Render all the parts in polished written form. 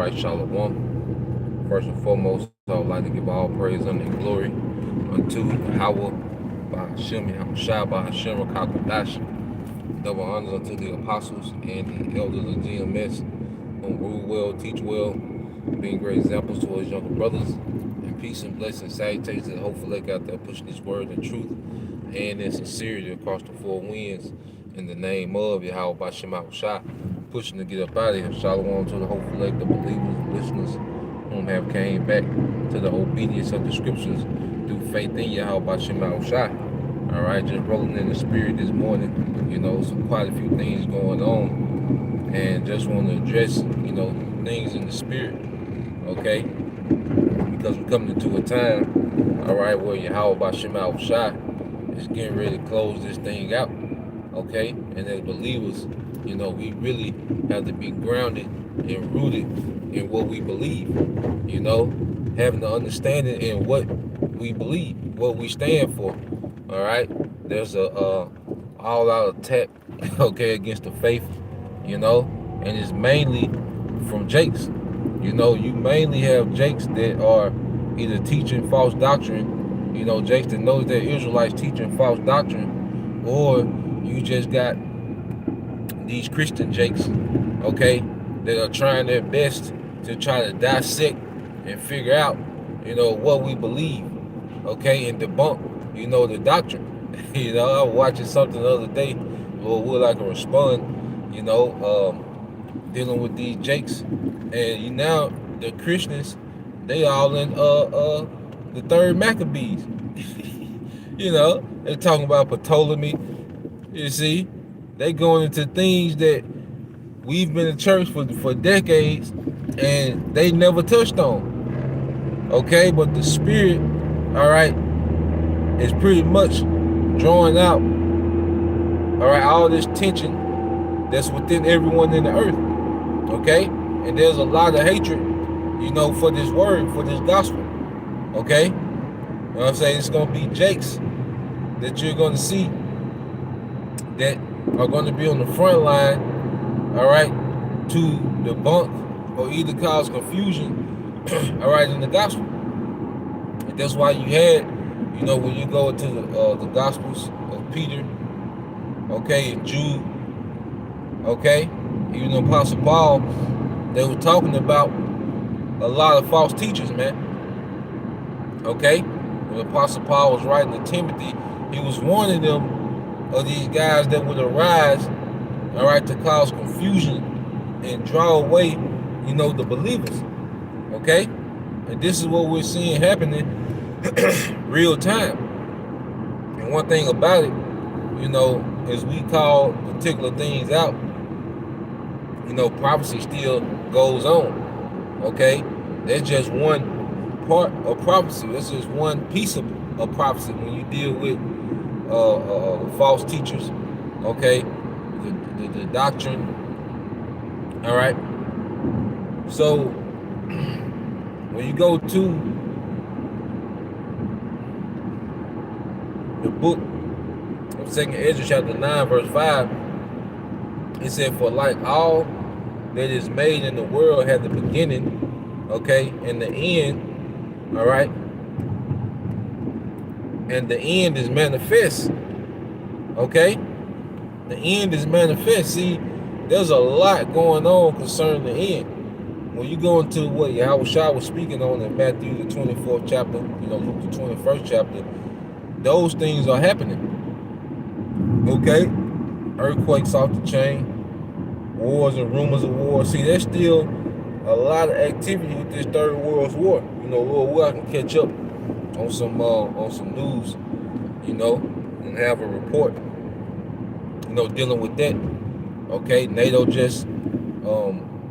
right, Shalom. First and foremost, I would like to give all praise and glory unto Yahweh by Hashem, Yahushua by Hashem, Rakakwadash. Double honors unto the apostles and the elders of GMS, whom rule well, teach well, being great examples to his younger brothers. And peace and blessings, salutations to the hopeful lake out there pushing this word in truth and in sincerity across the four winds. In the name of Yahweh by Shem Yahushua, pushing to get up out of here. Shalom to the hopeful lake, the believers, listeners whom have came back to the obedience of the scriptures through faith in Yahweh by Shem Yahushua. All right, just rolling in the spirit this morning. Some quite a few things going on, and just want to address, things in the spirit, okay? Because we're coming into a time, all right, where Yahweh by Shem Yahushua is getting ready to close this thing out. Okay, and as believers, we really have to be grounded and rooted in what we believe, having the understanding in what we believe, what we stand for. All right, there's a all-out attack, okay, against the faith, and it's mainly from Jakes. You mainly have Jakes that are either teaching false doctrine, Jakes that knows that Israelites teaching false doctrine, or you just got these Christian Jakes, okay, that are trying their best to try to dissect and figure out, what we believe, okay, and debunk, the doctrine. I was watching something the other day, Lord Wood, I can respond, dealing with these Jakes, and now the Christians, they all in the third Maccabees. They talking about Ptolemy. You see, they going into things that we've been in church for decades and they never touched on. Okay, but the spirit, all right, is pretty much drawing out, all right, all this tension that's within everyone in the earth. Okay, and there's a lot of hatred, for this word, for this gospel. Okay, you know what I'm saying? It's gonna be Jakes that you're gonna see that are going to be on the front line, all right, to debunk or either cause confusion, all right, in the gospel. And that's why you had, when you go into the Gospels of Peter, okay, and Jude, okay, even Apostle Paul, they were talking about a lot of false teachers, man. Okay, when Apostle Paul was writing to Timothy, he was warning them of these guys that would arise, all right, to cause confusion and draw away, the believers, okay? And this is what we're seeing happening real time. And one thing about it, as we call particular things out, prophecy still goes on, okay? That's just one part of prophecy. That's just one piece of prophecy when you deal with false teachers, okay, the doctrine, all right. So when you go to the book of 2nd Ezra chapter 9 verse 5, it said, for like all that is made in the world had the beginning, okay, and the end, all right, and the end is manifest, okay? The end is manifest. See, there's a lot going on concerning the end. When you go into what Yahushua was speaking on in Matthew the 24th chapter, Luke the 21st chapter, those things are happening, okay? Earthquakes off the chain, wars and rumors of war. See, there's still a lot of activity with this third world war. Lord, where I can catch up on some news, and have a report, dealing with that. Okay, NATO just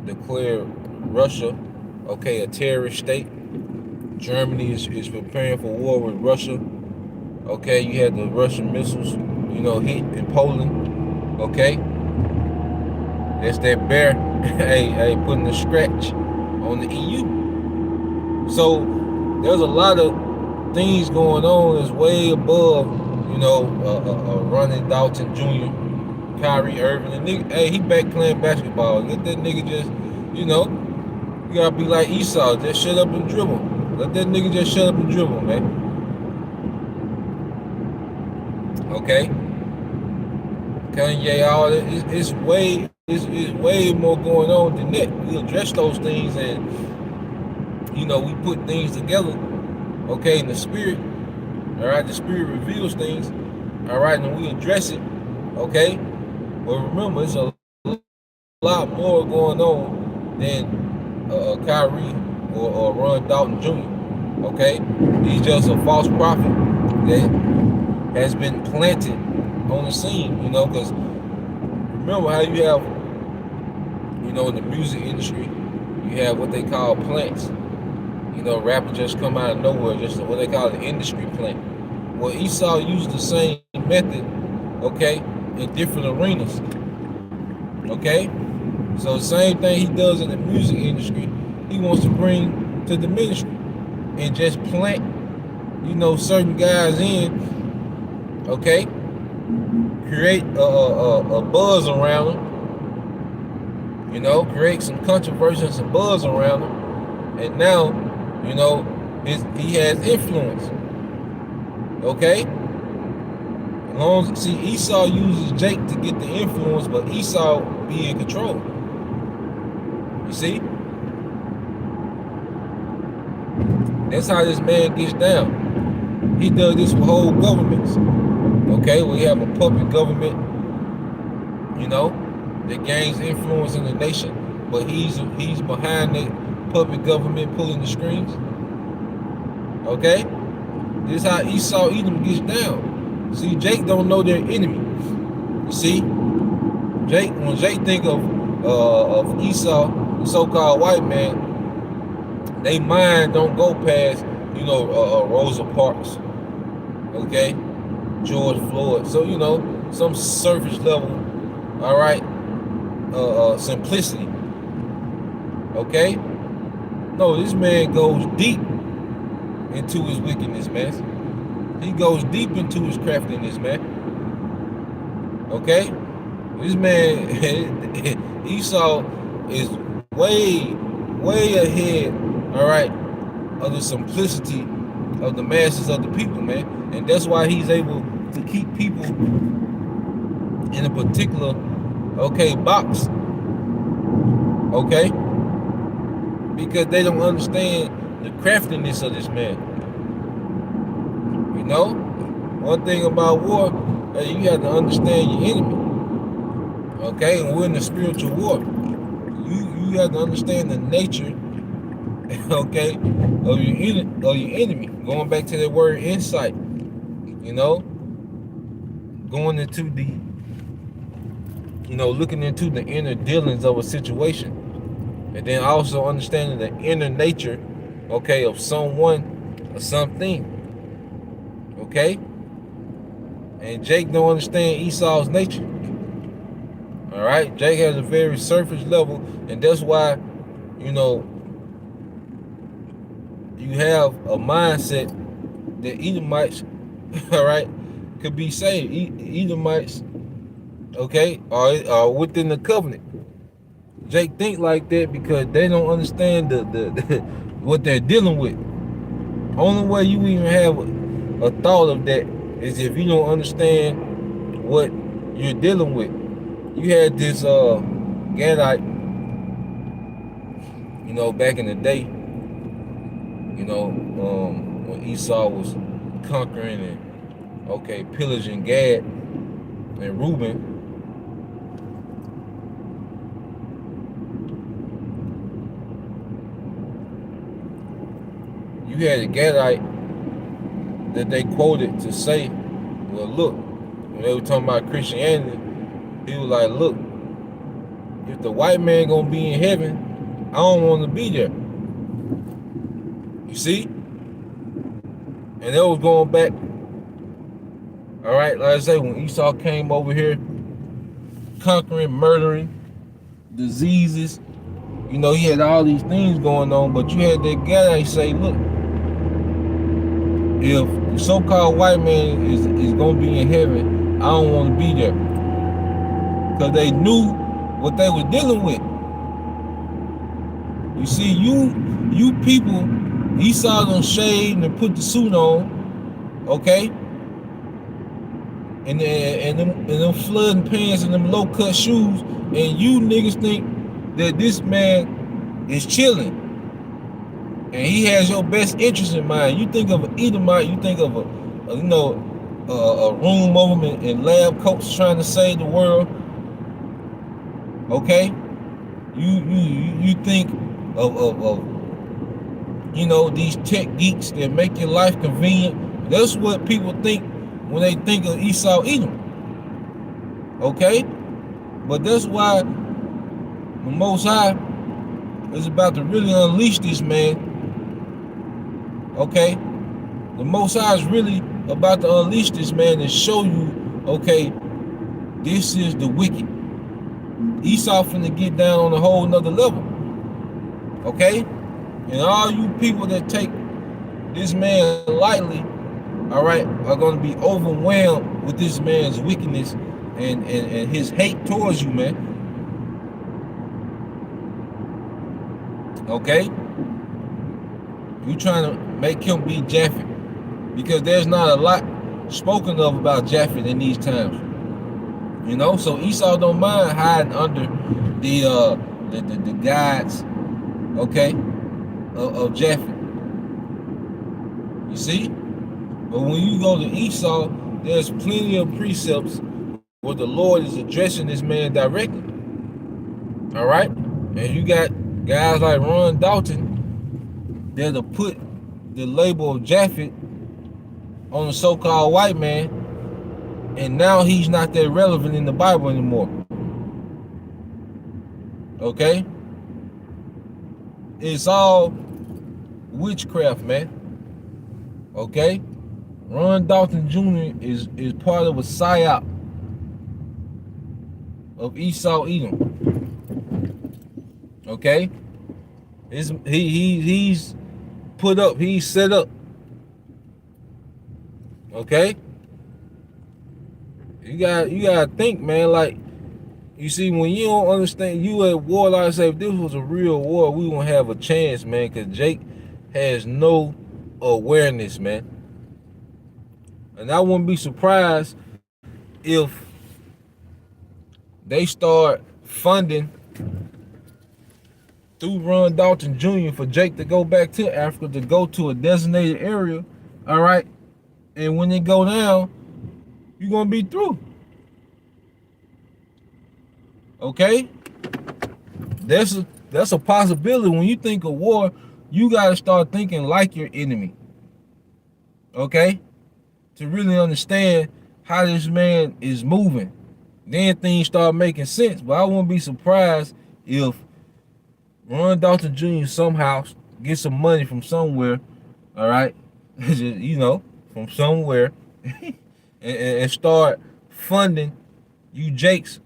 declared Russia, okay, a terrorist state. Germany is preparing for war with Russia. Okay, you had the Russian missiles, hit in Poland. Okay, that's that bear, hey, putting a scratch on the EU. So there's a lot of things going on that's way above, Ronnie Dalton Jr., Kyrie Irving. The nigga, hey, he back playing basketball. Let that nigga just, You gotta be like Esau, just shut up and dribble. Let that nigga just shut up and dribble, man. Okay? Kanye, all that, it's way more going on than that. We address those things, and we put things together, okay, in the spirit. All right, the spirit reveals things, all right, and we address it, okay. But remember, it's a lot more going on than Kyrie or Ron Dalton Jr. Okay, he's just a false prophet that has been planted on the scene. Because remember how you have, in the music industry, you have what they call plants. Rappers just come out of nowhere, just what they call the industry plant. Well, Esau used the same method, okay, in different arenas. Okay? So the same thing he does in the music industry, he wants to bring to the ministry and just plant, certain guys in, okay? Create a buzz around them, create some controversy and some buzz around them. And now, he has influence. Okay? See, Esau uses Jake to get the influence, but Esau be in control. You see? That's how this man gets down. He does this with whole governments. Okay? We have a puppet government, that gains influence in the nation, but he's behind that puppet government pulling the strings. Okay? This is how Esau Edom gets down. See, Jake don't know their enemy. You see, when Jake think of Esau, the so-called white man, they mind don't go past, Rosa Parks, okay, George Floyd. So some surface level, all right, simplicity. Okay. No, this man goes deep into his wickedness, man. He goes deep into his craftiness, man. Okay? This man, Esau, is way ahead, all right, of the simplicity of the masses of the people, man. And that's why he's able to keep people in a particular, box. Okay? Because they don't understand the craftiness of this man. One thing about war, you have to understand your enemy. Okay, and we're in the spiritual war. You have to understand the nature, okay, of your enemy. Going back to that word insight, going into the, looking into the inner dealings of a situation. And then also understanding the inner nature, okay, of someone or something. Okay? And Jake don't understand Esau's nature. Alright? Jake has a very surface level, and that's why, you have a mindset that Edomites, alright, could be saved. Edomites, okay, are within the covenant. Jake think like that because they don't understand the what they're dealing with. Only way you even have a thought of that is if you don't understand what you're dealing with. You had this Gadite, back in the day, when Esau was conquering and pillaging Gad and Reuben. You had a Gadite that they quoted to say, well, look, when they were talking about Christianity, he was like, look, if the white man gonna be in heaven, I don't want to be there. You see? And that was going back, all right, like I say, when Esau came over here, conquering, murdering, diseases, he had all these things going on, but you had that guy say, look, if the so-called white man is going to be in heaven, I don't want to be there. Because they knew what they were dealing with. You see, you people, Esau done shaved and put the suit on, okay? And them flooding pants and them low cut shoes, and you niggas think that this man is chilling and he has your best interest in mind. You think of an Edomite, you think of a room over in lab coats trying to save the world, okay? You think of these tech geeks that make your life convenient. That's what people think when they think of Esau Edom. Okay? But that's why the Most High is about to really unleash this man. Okay? The Most High is really about to unleash this man and show you, okay, this is the wicked. Esau finna get down on a whole nother level. Okay? And all you people that take this man lightly, all right, are going to be overwhelmed with this man's wickedness and his hate towards you, man. Okay? You trying to make him be Japhet, because there's not a lot spoken of about Japhet in these times. So Esau don't mind hiding under the guides, okay, of Japhet. You see? But when you go to Esau, there's plenty of precepts where the Lord is addressing this man directly. All right? And you got guys like Ron Dalton that'll put the label of Japhet on the so-called white man, and now he's not that relevant in the Bible anymore. Okay? It's all witchcraft, man. Okay? Ron Dalton Jr. is part of a psyop of Esau Edom. Okay? He's put up, he's set up. Okay? You gotta think, man, like, you see, when you don't understand, you at war, like I say, if this was a real war, we won't have a chance, man, because Jake has no awareness, man. And I wouldn't be surprised if they start funding through Ron Dalton Jr. for Jake to go back to Africa, to go to a designated area, all right? And when they go down, you're going to be through. Okay? That's a possibility. When you think of war, you got to start thinking like your enemy. Okay? To really understand how this man is moving. Then things start making sense. But I wouldn't be surprised if Ron Dalton Jr. somehow gets some money from somewhere, all right? From somewhere, and start funding you Jakes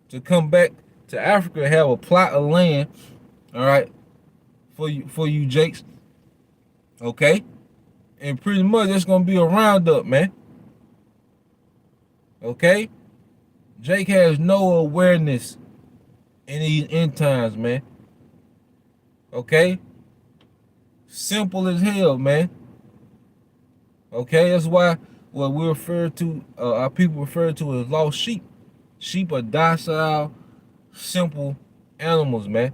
to come back to Africa and have a plot of land, all right, for you Jakes, okay? And pretty much it's gonna be a roundup, man. Okay? Jake has no awareness in these end times, man. Okay? Simple as hell, man. Okay, that's why what we refer to, our people refer to as lost sheep. Sheep are docile, simple animals, man.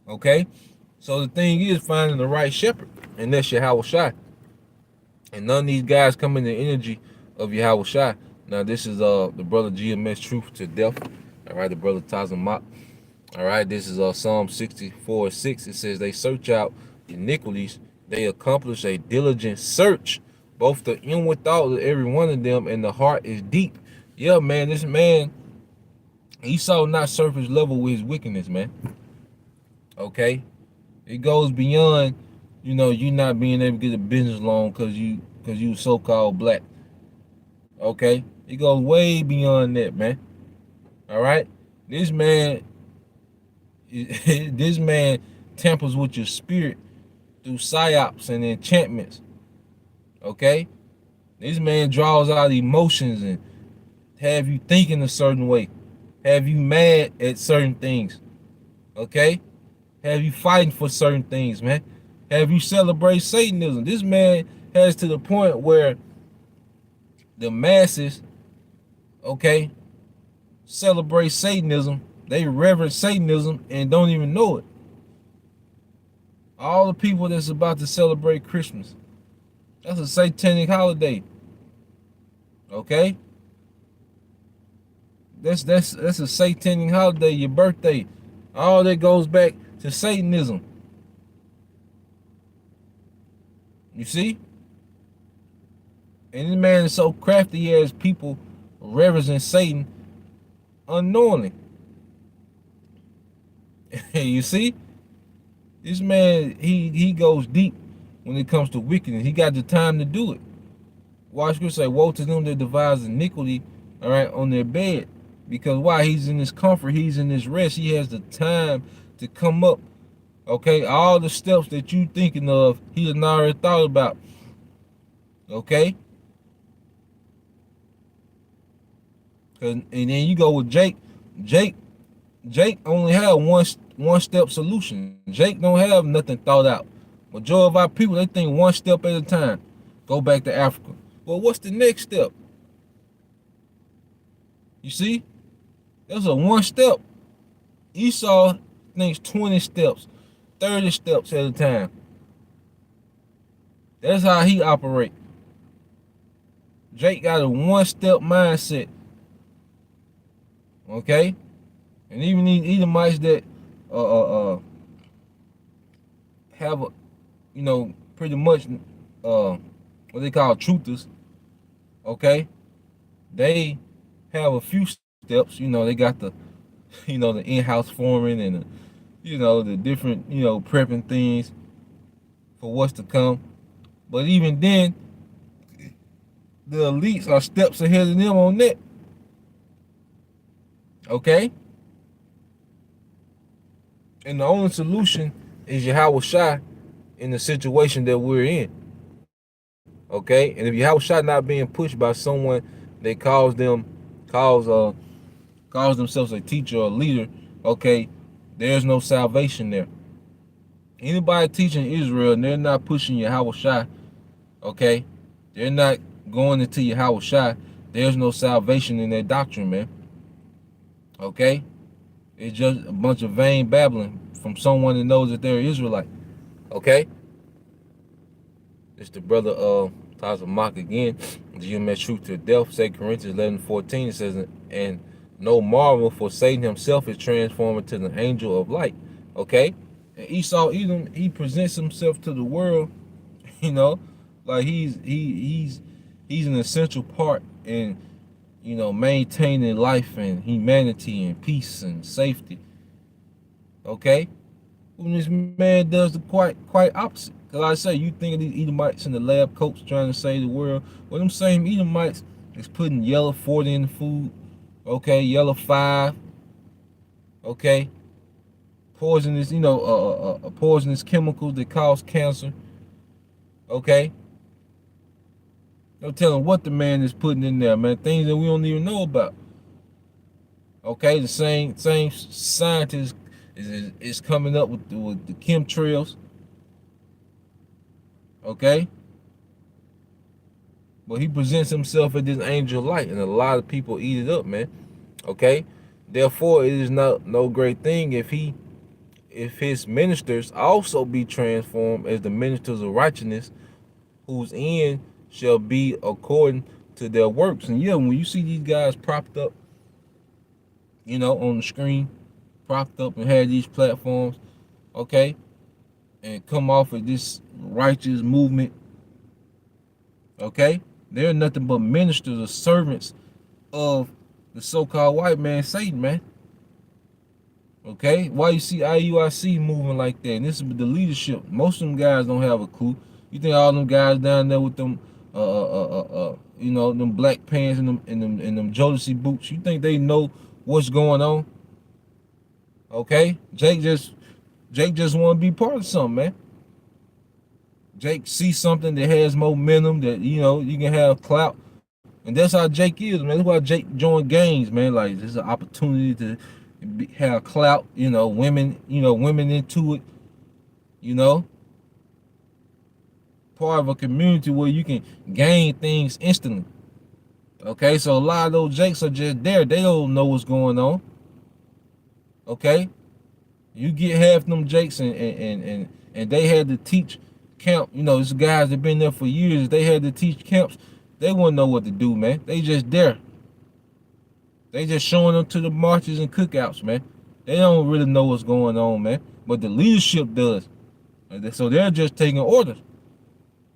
Okay? So the thing is finding the right shepherd, and that's Yahweh Shai. And none of these guys come in the energy of Yahweh Shai. Now this is the brother GMS Truth to Death. All right, the brother Tazamak. All right, this is Psalm 64:6. It says, they search out iniquities, they accomplish a diligent search, both the inward thought of every one of them, and the heart is deep. Yeah, man, this man, Esau not surface level with his wickedness, man. Okay? It goes beyond, you not being able to get a business loan because you so-called black. Okay? It goes way beyond that, man. All right? This man tampers with your spirit through psyops and enchantments. Okay? This man draws out emotions and have you thinking a certain way. Have you mad at certain things? Okay? Have you fighting for certain things, man? Have you celebrate Satanism? This man has to the point where the masses, okay, celebrate Satanism. They reverence Satanism and don't even know it. All the people that's about to celebrate Christmas, that's a satanic holiday. Okay? That's a satanic holiday, your birthday. All that goes back to Satanism. You see? And this man is so crafty as people reverence Satan unknowingly. You see? This man, he goes deep when it comes to wickedness. He got the time to do it. Watch Scripture say, woe to them that devise iniquity, all right, on their bed. Because why? He's in his comfort, he's in his rest. He has the time to come up. Okay, all the steps that you thinking of, he has already thought about. Okay? And then you go with Jake. Jake only had one step solution. Jake don't have nothing thought out. Majority of our people, they think one step at a time. Go back to Africa. Well, what's the next step? You see? There's a one step. Esau thinks 20 steps, 30 steps at a time. That's how he operates. Jake got a one-step mindset. Okay? And even these Edomites that have a, pretty much what they call truthers, okay? They have a few steps. They got the, the in-house forming and the different, prepping things for what's to come. But even then, the elites are steps ahead of them on that. Okay? And the only solution is Yahweh Shai in the situation that we're in. Okay? And if Yahweh Shai not being pushed by someone that calls themselves a teacher or a leader, okay, there's no salvation there. Anybody teaching Israel and they're not pushing Yahweh Shai, okay, they're not going into Yahweh Shai, there's no salvation in their doctrine, man. Okay? It's just a bunch of vain babbling from someone that knows that they're Israelite. Okay? It's the brother Taza Mock again. GMS truth to death, 2 Corinthians 11:14, it says, and no marvel, for Satan himself is transformed into the angel of light. Okay? And Esau Edom, he presents himself to the world, like he's an essential part in maintaining life and humanity and peace and safety. Okay? When this man does the quite opposite. Because I say, you think of these Edomites in the lab coats trying to save the world. Well, them same Edomites is putting yellow 40 in the food. Okay? Yellow 5. Okay? Poisonous, poisonous chemicals that cause cancer. Okay? Don't tell them what the man is putting in there, man. Things that we don't even know about. Okay, the same scientist is coming up with the chemtrails. Okay? But he presents himself as this angel of light, and a lot of people eat it up, man. Okay? Therefore, it is no great thing if his ministers also be transformed as the ministers of righteousness, whose end shall be according to their works. And yeah, when you see these guys propped up, on the screen, propped up and had these platforms, okay, and come off of this righteous movement, okay, they're nothing but ministers or servants of the so-called white man, Satan, man. Okay, why you see IUIC moving like that? And this is the leadership. Most of them guys don't have a clue. You think all them guys down there with them, them black pants and them Jodeci boots, you think they know what's going on? Okay, Jake just want to be part of something, man. Jake sees something that has momentum, that you can have clout. And that's how Jake is, man. That's why Jake joined gangs, man. Like, there's an opportunity to have clout, women into it, you know, part of a community where you can gain things instantly. Okay, so a lot of those Jakes are just there. They don't know what's going on. Okay, you get half them Jakes and they had to teach camp. These guys that been there for years. They had to teach camps. They wouldn't know what to do, man. They just there. They just showing them to the marches and cookouts, man. They don't really know what's going on, man. But the leadership does. So they're just taking orders.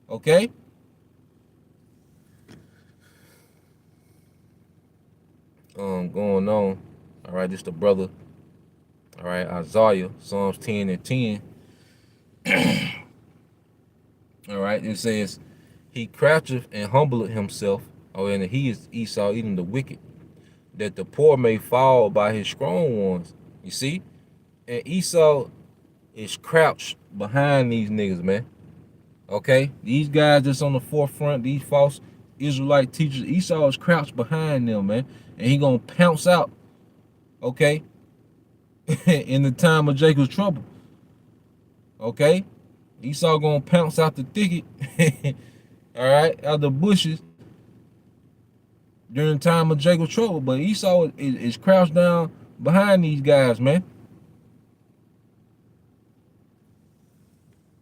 Okay? Going on. All right, this the brother. All right, Isaiah, Psalms 10 and 10. All right, it says, he croucheth and humbleth himself. Oh, and he is Esau, even the wicked, that the poor may fall by his strong ones. You see? And Esau is crouched behind these niggas, man. Okay? These guys that's on the forefront, these false Israelite teachers, Esau is crouched behind them, man. And he gonna pounce out, okay, in the time of Jacob's trouble. Okay? Esau gonna pounce out the thicket, all right, out the bushes during the time of Jacob's trouble. But Esau is crouched down behind these guys, man.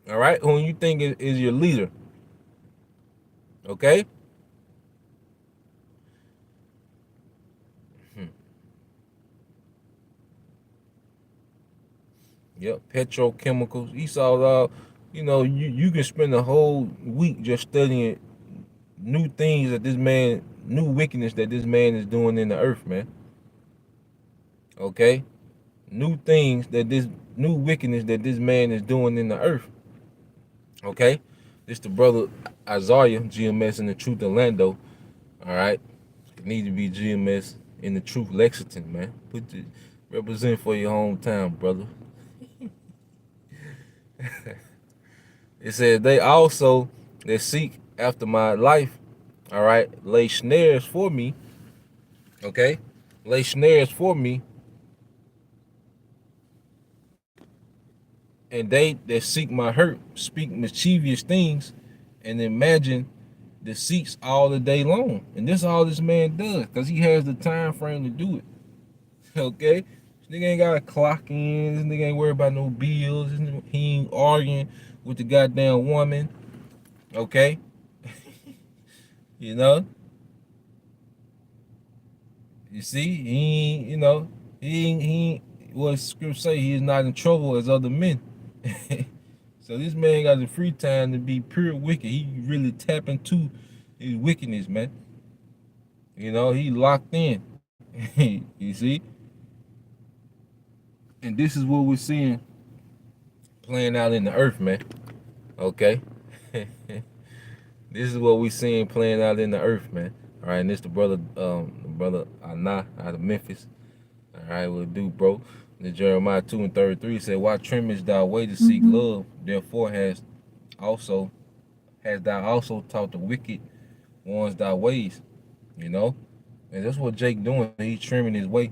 All right? Who you think is your leader. Okay? Yep, petrochemicals. Esau, you can spend a whole week just studying new things that new wickedness that this man is doing in the earth, man. Okay? New wickedness that this man is doing in the earth. Okay? This the brother Isaiah, GMS in the Truth Orlando. All right? Need to be GMS in the Truth Lexington, man. Represent for your hometown, brother. It says, they also that seek after my life, all right, lay snares for me. Okay? Lay snares for me. And they that seek my hurt speak mischievous things and imagine deceits all the day long. And this all this man does, because he has the time frame to do it. Okay? This nigga ain't got a clock in. This nigga ain't worried about no bills. He ain't arguing with the goddamn woman. Okay? You know? You see? He ain't, he ain't, what scripture say, he is not in trouble as other men. So this man got the free time to be pure wicked. He really tap into his wickedness, man. He locked in. You see? And this is what we're seeing playing out in the earth, man. Okay? This is what we're seeing playing out in the earth, man. All right, and this the brother Anah out of Memphis. All right, we'll do, bro. The Jeremiah 2 and 33 said, why trimmest thou way to seek love? Therefore has thou also taught the wicked ones thy ways. And that's what Jake doing. He's trimming his way.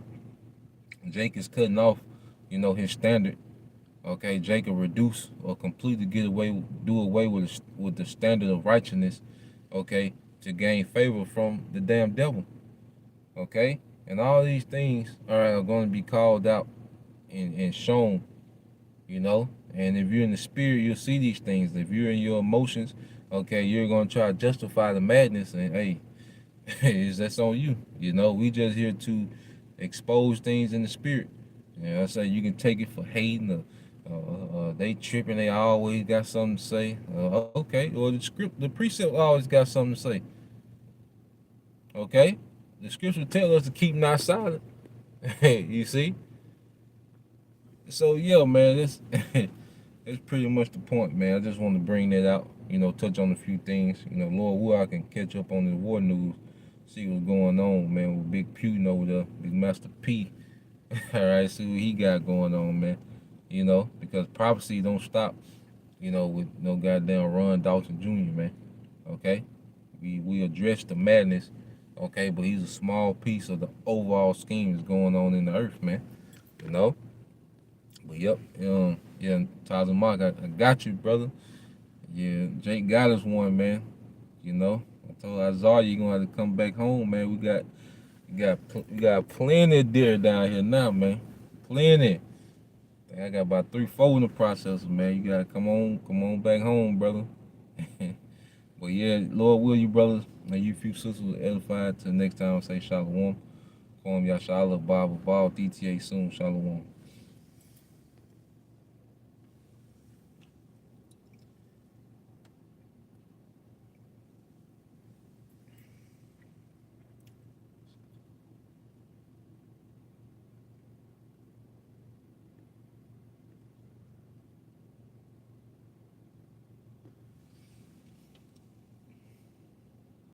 Jake is cutting off, his standard. Okay, Jake will reduce or completely do away with the standard of righteousness, okay, to gain favor from the damn devil. Okay? And all these things are going to be called out and shown, And if you're in the spirit, you'll see these things. If you're in your emotions, okay, you're going to try to justify the madness. And, hey, that's on you. We just here to expose things in the spirit. I say you can take it for hating they tripping, they always got something to say. Okay, well, the precept always got something to say. Okay? The scripture tell us to keep not silent. You see? So, yeah, man, that's pretty much the point, man. I just want to bring that out, touch on a few things. Lord will I can catch up on the war news, see what's going on, man, with Big Putin over there, Big Master P. All right, see what he got going on, man. Because prophecy don't stop, with no goddamn Ron Dalton Jr., man. Okay? We address the madness, Okay, but he's a small piece of the overall scheme that's going on in the earth, man. You know? But yep, yeah, Taza Mark, I got you, brother. Yeah, Jake got us one, man. You know, I told Isaiah you gonna have to come back home, man. We got plenty of deer down here now, man. Plenty. I got about 3, 4 in the processor, man. You gotta come on back home, brother. But yeah, Lord will you, brothers, and you few sisters edified. Till next time, say shalom. Kwam Yashala, Bible, Ball, DTA soon, shalom.